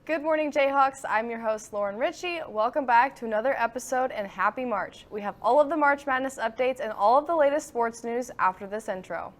Good morning, Jayhawks. I'm your host, Lauren Ritchie. Welcome back to another episode and happy March. We have all of the March Madness updates and all of the latest sports news after this intro.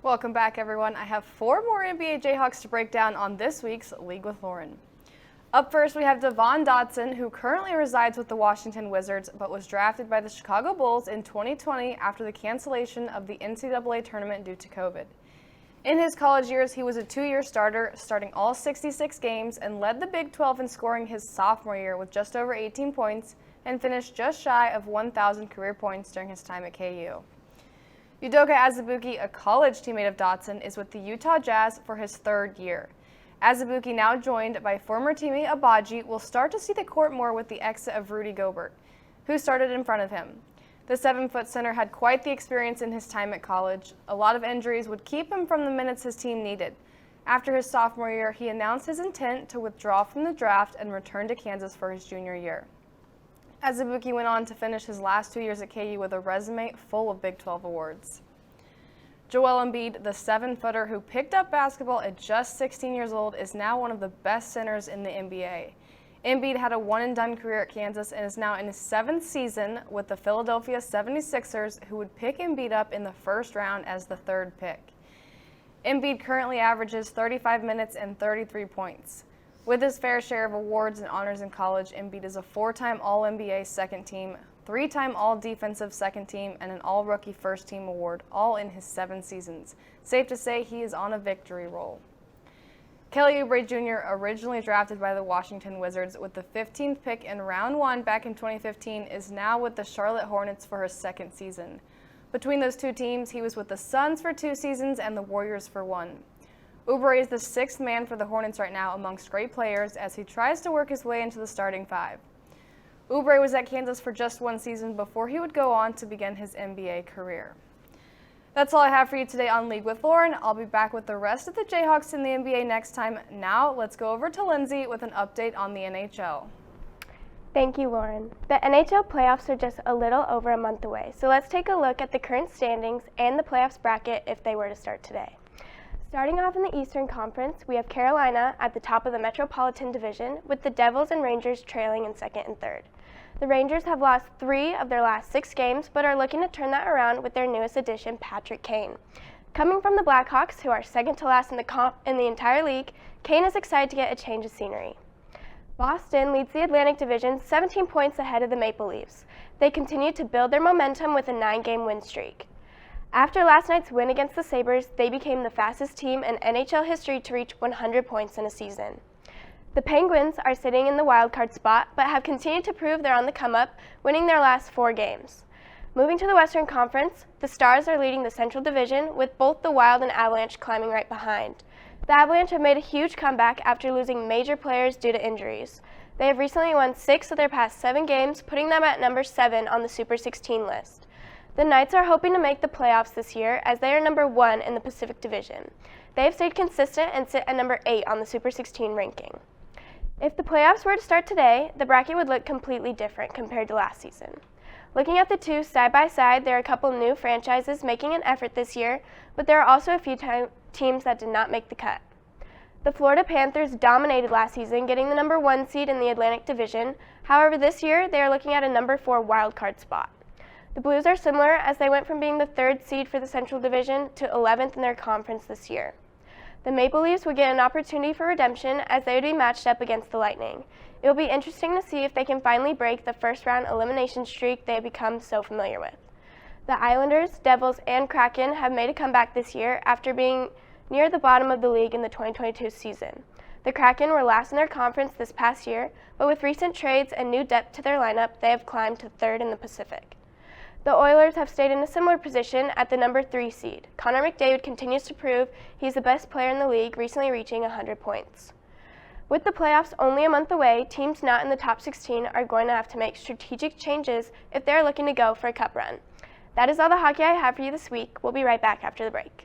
Welcome back, everyone. I have 4 more NBA Jayhawks to break down on this week's League with Lauren. Up first, we have Devon Dotson, who currently resides with the Washington Wizards, but was drafted by the Chicago Bulls in 2020 after the cancellation of the NCAA tournament due to COVID. In his college years, he was a 2-year starter, starting all 66 games, and led the Big 12 in scoring his sophomore year with just over 18 points and finished just shy of 1,000 career points during his time at KU. Udoka Azubuike, a college teammate of Dotson, is with the Utah Jazz for his 3rd year. Azubuike, now joined by former teammate Agbaji, will start to see the court more with the exit of Rudy Gobert, who started in front of him. The 7-foot center had quite the experience in his time at college. A lot of injuries would keep him from the minutes his team needed. After his sophomore year, he announced his intent to withdraw from the draft and return to Kansas for his junior year. Azubuike went on to finish his last 2 years at KU with a resume full of Big 12 awards. Joel Embiid, the 7-footer who picked up basketball at just 16 years old, is now one of the best centers in the NBA. Embiid had a one-and-done career at Kansas and is now in his 7th season with the Philadelphia 76ers, who would pick Embiid up in the first round as the 3rd pick. Embiid currently averages 35 minutes and 33 points. With his fair share of awards and honors in college, Embiid is a 4-time All-NBA second team, 3-time All-Defensive second team, and an All-Rookie first team award, all in his 7 seasons. Safe to say he is on a victory roll. Kelly Oubre Jr., originally drafted by the Washington Wizards with the 15th pick in round 1 back in 2015, is now with the Charlotte Hornets for his 2nd season. Between those 2 teams, he was with the Suns for 2 seasons and the Warriors for 1. Oubre is the 6th man for the Hornets right now amongst great players as he tries to work his way into the starting 5. Oubre was at Kansas for just 1 season before he would go on to begin his NBA career. That's all I have for you today on League with Lauren. I'll be back with the rest of the Jayhawks in the NBA next time. Now, let's go over to Lindsay with an update on the NHL. Thank you, Lauren. The NHL playoffs are just a little over a month away, so let's take a look at the current standings and the playoffs bracket if they were to start today. Starting off in the Eastern Conference, we have Carolina at the top of the Metropolitan Division, with the Devils and Rangers trailing in 2nd and 3rd. The Rangers have lost 3 of their last 6 games, but are looking to turn that around with their newest addition, Patrick Kane. Coming from the Blackhawks, who are 2nd to last in the entire league, Kane is excited to get a change of scenery. Boston leads the Atlantic Division 17 points ahead of the Maple Leafs. They continue to build their momentum with a 9-game win streak. After last night's win against the Sabres, they became the fastest team in NHL history to reach 100 points in a season. The Penguins are sitting in the wildcard spot, but have continued to prove they're on the come-up, winning their last 4 games. Moving to the Western Conference, the Stars are leading the Central Division, with both the Wild and Avalanche climbing right behind. The Avalanche have made a huge comeback after losing major players due to injuries. They have recently won 6 of their past 7 games, putting them at number 7 on the Super 16 list. The Knights are hoping to make the playoffs this year as they are number 1 in the Pacific Division. They have stayed consistent and sit at number 8 on the Super 16 ranking. If the playoffs were to start today, the bracket would look completely different compared to last season. Looking at the 2 side by side, there are a couple new franchises making an effort this year, but there are also a few teams that did not make the cut. The Florida Panthers dominated last season, getting the number 1 seed in the Atlantic Division. However, this year they are looking at a number 4 wildcard spot. The Blues are similar, as they went from being the 3rd seed for the Central Division to 11th in their conference this year. The Maple Leafs would get an opportunity for redemption as they would be matched up against the Lightning. It will be interesting to see if they can finally break the first-round elimination streak they have become so familiar with. The Islanders, Devils, and Kraken have made a comeback this year after being near the bottom of the league in the 2022 season. The Kraken were last in their conference this past year, but with recent trades and new depth to their lineup, they have climbed to 3rd in the Pacific. The Oilers have stayed in a similar position at the number 3 seed. Connor McDavid continues to prove he's the best player in the league, recently reaching 100 points. With the playoffs only a month away, teams not in the top 16 are going to have to make strategic changes if they're looking to go for a cup run. That is all the hockey I have for you this week. We'll be right back after the break.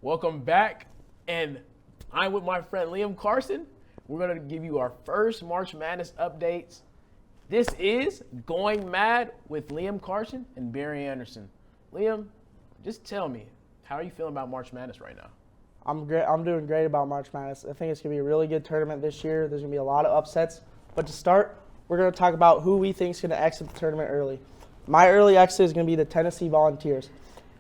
Welcome back, and I'm with my friend Liam Carson. We're going to give you our first March Madness updates. This is Going Mad with Liam Carson and Barry Anderson. Liam, just tell me, how are you feeling about March Madness right now? I'm great. I'm doing great about March Madness. I think it's going to be a really good tournament this year. There's going to be a lot of upsets. But to start, we're going to talk about who we think is going to exit the tournament early. My early exit is going to be the Tennessee Volunteers.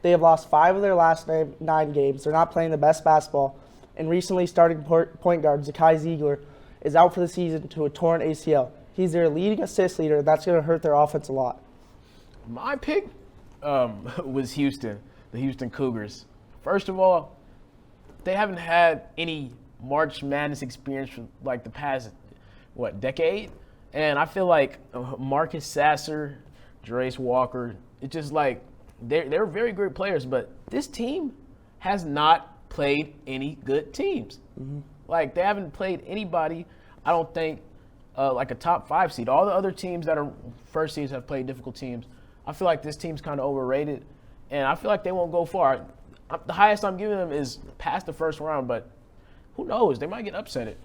They have lost 5 of their last 9 games. They're not playing the best basketball. And recently starting point guard Zakai Ziegler is out for the season to a torn ACL. He's their leading assist leader, and that's going to hurt their offense a lot. My pick was Houston, the Houston Cougars. First of all, they haven't had any March Madness experience for like the past, decade? And I feel like Marcus Sasser, Jarace Walker, it's just like they're very great players, but this team has not played any good teams. Mm-hmm. Like, they haven't played anybody, I don't think, like a top 5 seed. All the other teams that are first seeds have played difficult teams. I feel like this team's kind of overrated, and I feel like they won't go far. The highest I'm giving them is past the first round, but who knows? They might get upset.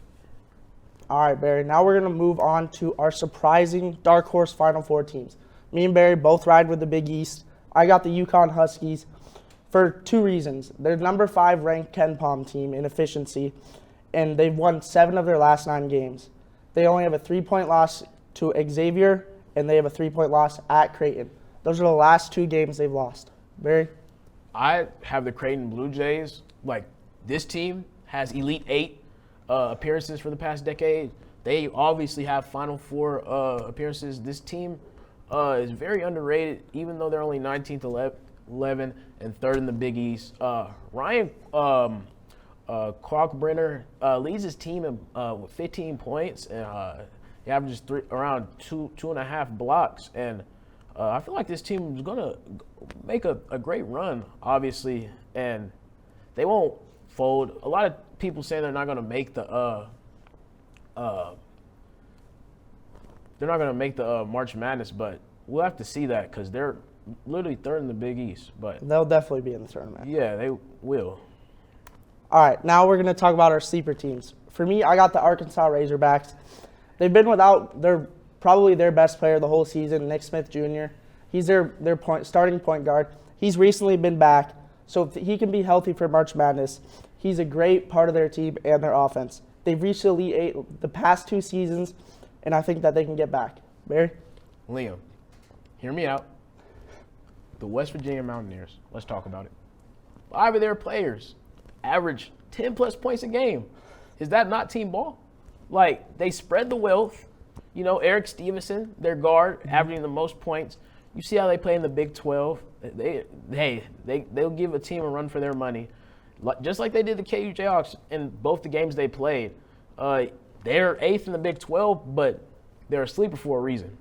All right, Barry. Now we're going to move on to our surprising dark horse Final Four teams. Me and Barry both ride with the Big East. I got the UConn Huskies for 2 reasons. They're number 5 ranked Ken Palm team in efficiency, and they've won 7 of their last 9 games. They only have a 3-point loss to Xavier, and they have a 3-point loss at Creighton. Those are the last 2 games they've lost. Barry? I have the Creighton Blue Jays. Like, this team has Elite 8 appearances for the past decade. They obviously have Final Four appearances. This team is very underrated, even though they're only 19th, 11, and 3rd in the Big East. Ryan Kalkbrenner leads his team with 15 points, and he averages around 2.5 blocks. And I feel like this team is going to make a great run, obviously, and they won't fold. A lot of people say they're not going to make the March Madness, but we'll have to see that because they're literally 3rd in the Big East. But they'll definitely be in the tournament. Yeah, they will. All right, now we're going to talk about our sleeper teams. For me, I got the Arkansas Razorbacks. They've been without probably their best player the whole season, Nick Smith Jr. He's their starting point guard. He's recently been back, so if he can be healthy for March Madness, he's a great part of their team and their offense. They've reached the Elite 8 the past 2 seasons, and I think that they can get back. Barry? Liam, hear me out. The West Virginia Mountaineers, let's talk about it. 5 of their players average 10-plus points a game. Is that not team ball? Like, they spread the wealth. You know, Eric Stevenson, their guard, averaging the most points. You see how they play in the Big 12. They'll give a team a run for their money, just like they did the KU Jayhawks in both the games they played. They're 8th in the Big 12, but they're a sleeper for a reason.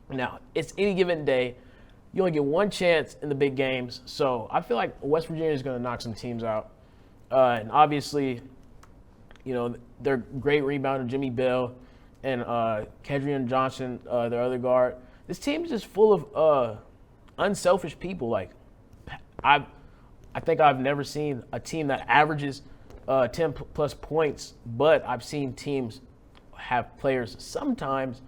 Now, it's any given day. You only get one chance in the big games, so I feel like West Virginia is going to knock some teams out. And obviously, you know, their great rebounder, Jimmy Bell, and Kedrian Johnson, their other guard. This team is just full of unselfish people. Like, I think I've never seen a team that averages 10-plus points, but I've seen teams have players sometimes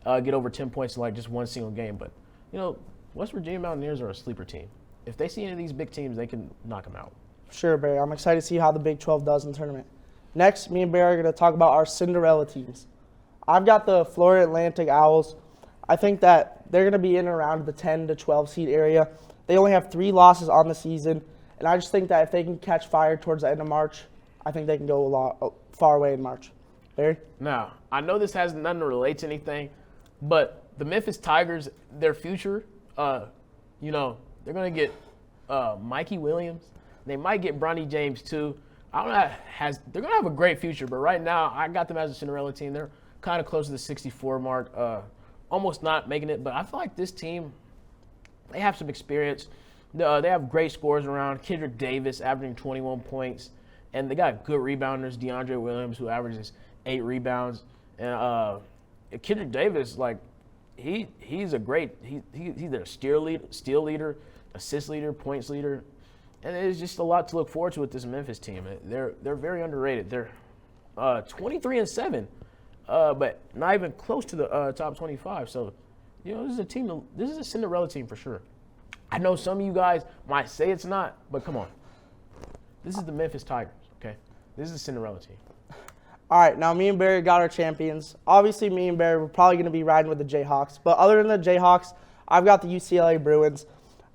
get over 10 points in like just one single game. But, you know, West Virginia Mountaineers are a sleeper team. If they see any of these big teams, they can knock them out. Sure, Barry. I'm excited to see how the Big 12 does in the tournament. Next, me and Barry are going to talk about our Cinderella teams. I've got the Florida Atlantic Owls. I think that they're going to be in and around the 10 to 12 seed area. They only have 3 losses on the season, and I just think that if they can catch fire towards the end of March, I think they can go far away in March. Barry? Now, I know this has nothing to relate to anything, but the Memphis Tigers, their future, they're going to get Mikey Williams. They might get Bronny James too. I don't know. They're going to have a great future, but right now I got them as a Cinderella team. They're kind of close to the 64 mark, almost not making it. But I feel like this team, they have some experience. They have great scorers around. Kendrick Davis averaging 21 points. And they got good rebounders, DeAndre Williams, who averages 8 rebounds. And Kendrick Davis, like, he's a great – he's their steal leader, assist leader, points leader. And there's just a lot to look forward to with this Memphis team. They're very underrated. They're 23-7, but not even close to the top 25. So, this is a team. This is a Cinderella team for sure. I know some of you guys might say it's not, but come on. This is the Memphis Tigers, okay? This is a Cinderella team. All right, now me and Barry got our champions. Obviously, me and Barry, we're probably going to be riding with the Jayhawks. But other than the Jayhawks, I've got the UCLA Bruins.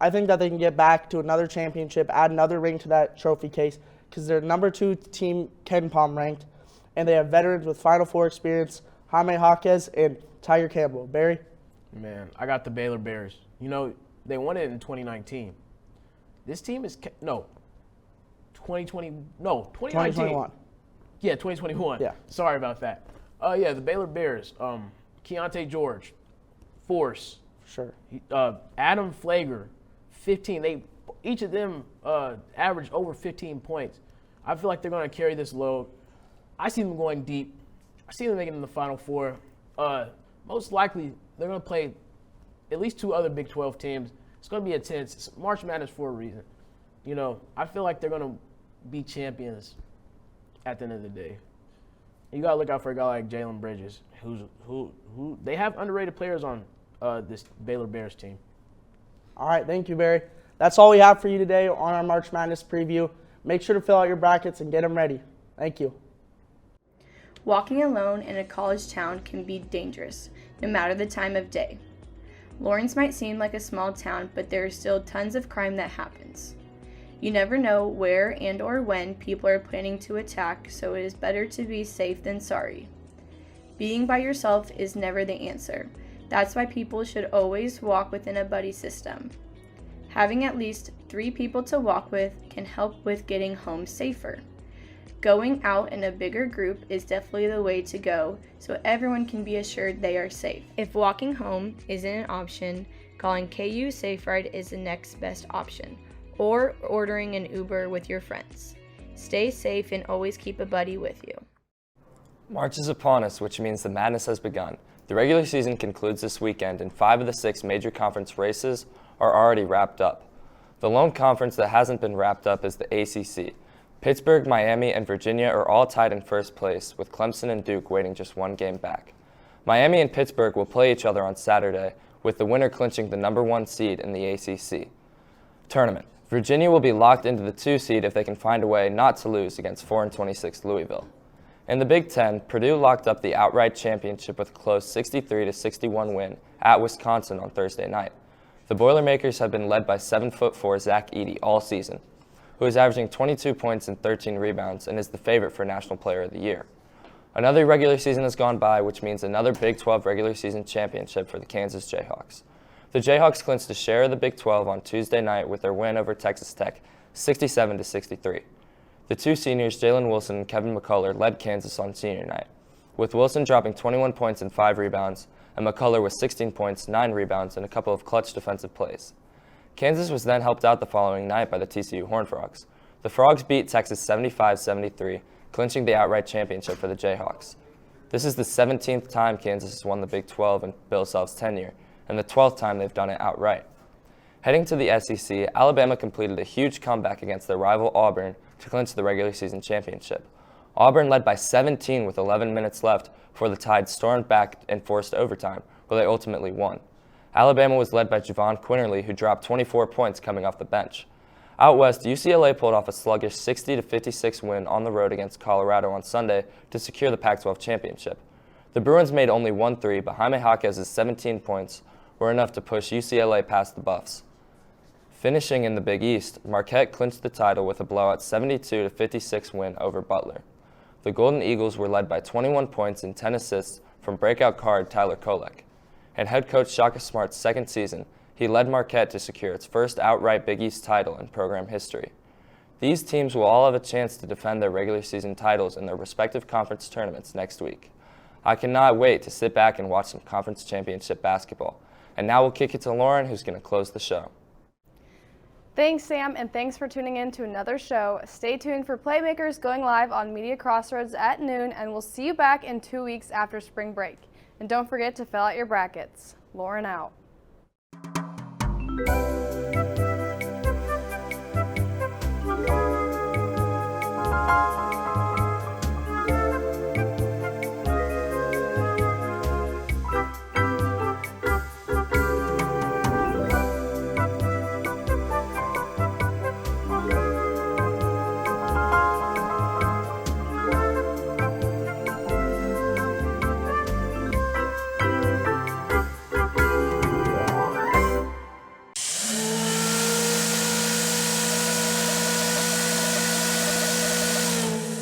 I think that they can get back to another championship, add another ring to that trophy case, because they're number 2 team Ken Palm ranked, and they have veterans with Final Four experience, Jaime Jaquez and Tiger Campbell. Barry? Man, I got the Baylor Bears. They won it in 2019. This team is 2020. No, 2019. 2021. Yeah, 2021. Yeah. Sorry about that. The Baylor Bears. Keontae George, Force. Sure. Adam Flager, 15. Each of them averaged over 15 points. I feel like they're going to carry this load. I see them going deep. I see them making it in the Final Four. Most likely, they're going to play at least 2 other Big 12 teams. It's going to be intense. It's March Madness for a reason. I feel like they're going to be champions at the end of the day. You got to look out for a guy like Jalen Bridges, who they have underrated players on this Baylor Bears team. All right, thank you, Barry. That's all we have for you today on our March Madness preview. Make sure to fill out your brackets and get them ready. Thank you. Walking alone in a college town can be dangerous, no matter the time of day. Lawrence might seem like a small town, but there is still tons of crime that happens. You never know where and or when people are planning to attack, so it is better to be safe than sorry. Being by yourself is never the answer. That's why people should always walk within a buddy system. Having at least 3 people to walk with can help with getting home safer. Going out in a bigger group is definitely the way to go, so everyone can be assured they are safe. If walking home isn't an option, calling KU Safe Ride is the next best option, or ordering an Uber with your friends. Stay safe and always keep a buddy with you. March is upon us, which means the madness has begun. The regular season concludes this weekend, and 5 of the 6 major conference races are already wrapped up. The lone conference that hasn't been wrapped up is the ACC. Pittsburgh, Miami, and Virginia are all tied in first place, with Clemson and Duke waiting just 1 game back. Miami and Pittsburgh will play each other on Saturday, with the winner clinching the number 1 seed in the ACC tournament. Virginia will be locked into the 2 seed if they can find a way not to lose against 4-26 Louisville. In the Big Ten, Purdue locked up the outright championship with a close 63-61 win at Wisconsin on Thursday night. The Boilermakers have been led by 7'4" Zach Edey all season, who is averaging 22 points and 13 rebounds and is the favorite for National Player of the Year. Another regular season has gone by, which means another Big 12 regular season championship for the Kansas Jayhawks. The Jayhawks clinched a share of the Big 12 on Tuesday night with their win over Texas Tech, 67-63. The 2 seniors, Jalen Wilson and Kevin McCullough, led Kansas on senior night, with Wilson dropping 21 points and 5 rebounds, and McCullough with 16 points, 9 rebounds, and a couple of clutch defensive plays. Kansas was then helped out the following night by the TCU Horned Frogs. The Frogs beat Texas 75-73, clinching the outright championship for the Jayhawks. This is the 17th time Kansas has won the Big 12 in Bill Self's tenure, and the 12th time they've done it outright. Heading to the SEC, Alabama completed a huge comeback against their rival Auburn to clinch the regular season championship. Auburn led by 17 with 11 minutes left before the Tide stormed back and forced overtime, where they ultimately won. Alabama was led by Javon Quinterly, who dropped 24 points coming off the bench. Out west, UCLA pulled off a sluggish 60-56 win on the road against Colorado on Sunday to secure the Pac-12 championship. The Bruins made only 1 3, but Jaime Jaquez's 17 points were enough to push UCLA past the Buffs. Finishing in the Big East, Marquette clinched the title with a blowout 72-56 win over Butler. The Golden Eagles were led by 21 points and 10 assists from breakout guard Tyler Kolek. In head coach Shaka Smart's second season, he led Marquette to secure its first outright Big East title in program history. These teams will all have a chance to defend their regular season titles in their respective conference tournaments next week. I cannot wait to sit back and watch some conference championship basketball. And now we'll kick it to Lauren, who's going to close the show. Thanks, Sam, and thanks for tuning in to another show. Stay tuned for Playmakers going live on Media Crossroads at noon, and we'll see you back in 2 weeks after spring break. And don't forget to fill out your brackets. Lauren out.